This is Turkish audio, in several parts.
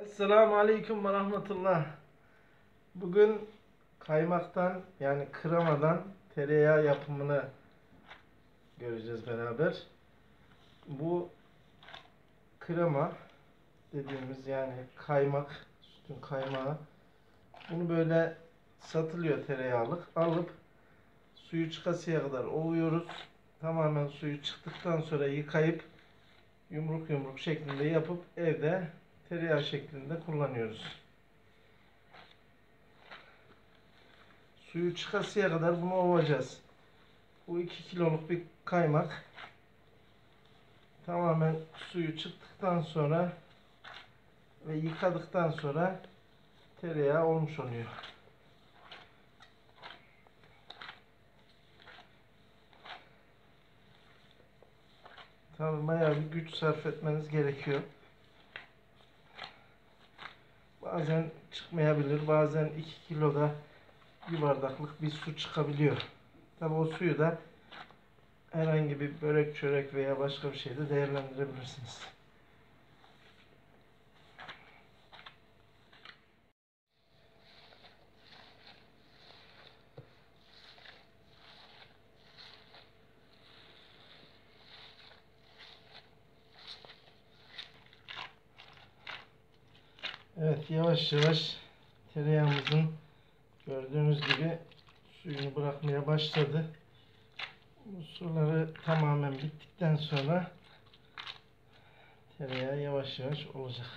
Esselamu Aleyküm ve Rahmetullah. Bugün kaymaktan yani kremadan tereyağı yapımını göreceğiz beraber. Bu krema dediğimiz yani kaymak, sütün kaymağı. Bunu böyle satılıyor tereyağlık. Alıp suyu çıkasıya kadar ovuyoruz. Tamamen suyu çıktıktan sonra yıkayıp yumruk yumruk şeklinde yapıp evde tereyağı şeklinde kullanıyoruz. Suyu çıkasıya kadar bunu ovacağız. Bu 2 kiloluk bir kaymak. Tamamen suyu çıktıktan sonra ve yıkadıktan sonra tereyağı olmuş oluyor. Tabii bayağı bir güç sarf etmeniz gerekiyor. Bazen çıkmayabilir. Bazen 2 kiloda bir bardaklık bir su çıkabiliyor. Tabii o suyu da herhangi bir börek, çörek veya başka bir şeyde değerlendirebilirsiniz. Evet, yavaş yavaş tereyağımızın gördüğünüz gibi suyunu bırakmaya başladı. Bu suları tamamen bittikten sonra tereyağı yavaş yavaş olacak.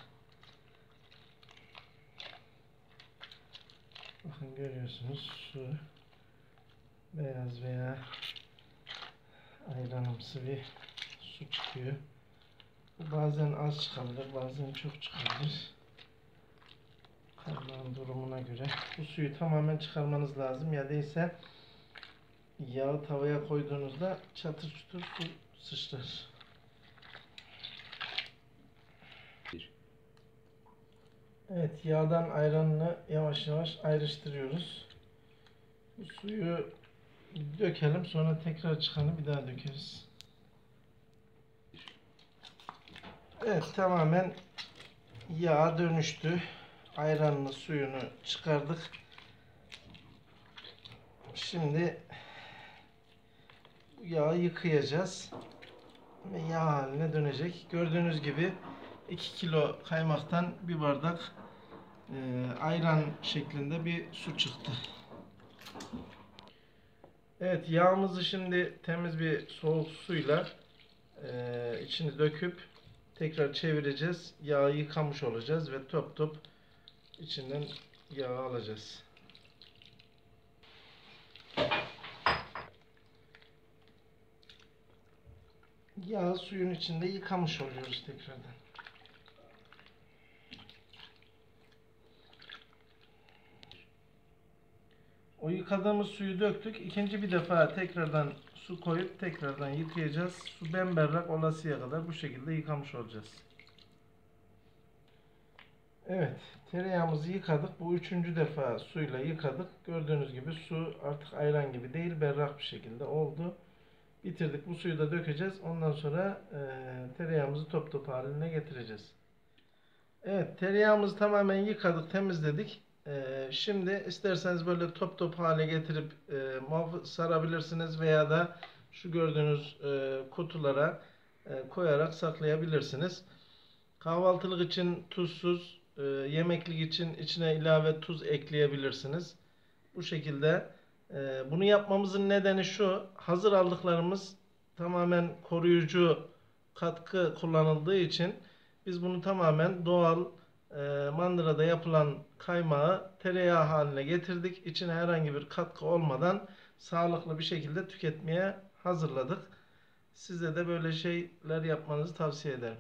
Bakın görüyorsunuz su beyaz veya ayranımsı bir su çıkıyor. Bu bazen az çıkabilir, bazen çok çıkabilir. Kaynağın durumuna göre. Bu suyu tamamen çıkarmanız lazım. Ya değilse yağı tavaya koyduğunuzda çatır çutur su sıçrar. Evet, yağdan ayranını yavaş yavaş ayrıştırıyoruz. Bu suyu dökelim, sonra tekrar çıkanı bir daha dökeriz. Evet, tamamen yağa dönüştü. Ayranını, suyunu çıkardık. Şimdi bu yağı yıkayacağız ve yağ haline dönecek. Gördüğünüz gibi 2 kilo kaymaktan bir bardak ayran şeklinde bir su çıktı. Evet, yağımızı şimdi temiz bir soğuk suyla içini döküp tekrar çevireceğiz. Yağı yıkamış olacağız ve top top içinden yağı alacağız. Yağı suyun içinde yıkamış oluyoruz tekrardan. O yıkadığımız suyu döktük. İkinci bir defa tekrardan su koyup tekrardan yıkayacağız. Su bemberrak olasıya kadar bu şekilde yıkamış olacağız. Evet, tereyağımızı yıkadık. Bu üçüncü defa suyla yıkadık. Gördüğünüz gibi su artık ayran gibi değil, berrak bir şekilde oldu. Bitirdik. Bu suyu da dökeceğiz. Ondan sonra tereyağımızı top top haline getireceğiz. Evet, tereyağımızı tamamen yıkadık, temizledik. Şimdi isterseniz böyle top top hale getirip sarabilirsiniz veya da şu gördüğünüz kutulara koyarak saklayabilirsiniz. Kahvaltılık için tuzsuz, yemeklik için içine ilave tuz ekleyebilirsiniz. Bu şekilde bunu yapmamızın nedeni şu: hazır aldıklarımız tamamen koruyucu katkı kullanıldığı için biz bunu tamamen doğal mandırada yapılan kaymağı tereyağı haline getirdik. İçine herhangi bir katkı olmadan sağlıklı bir şekilde tüketmeye hazırladık. Size de böyle şeyler yapmanızı tavsiye ederim.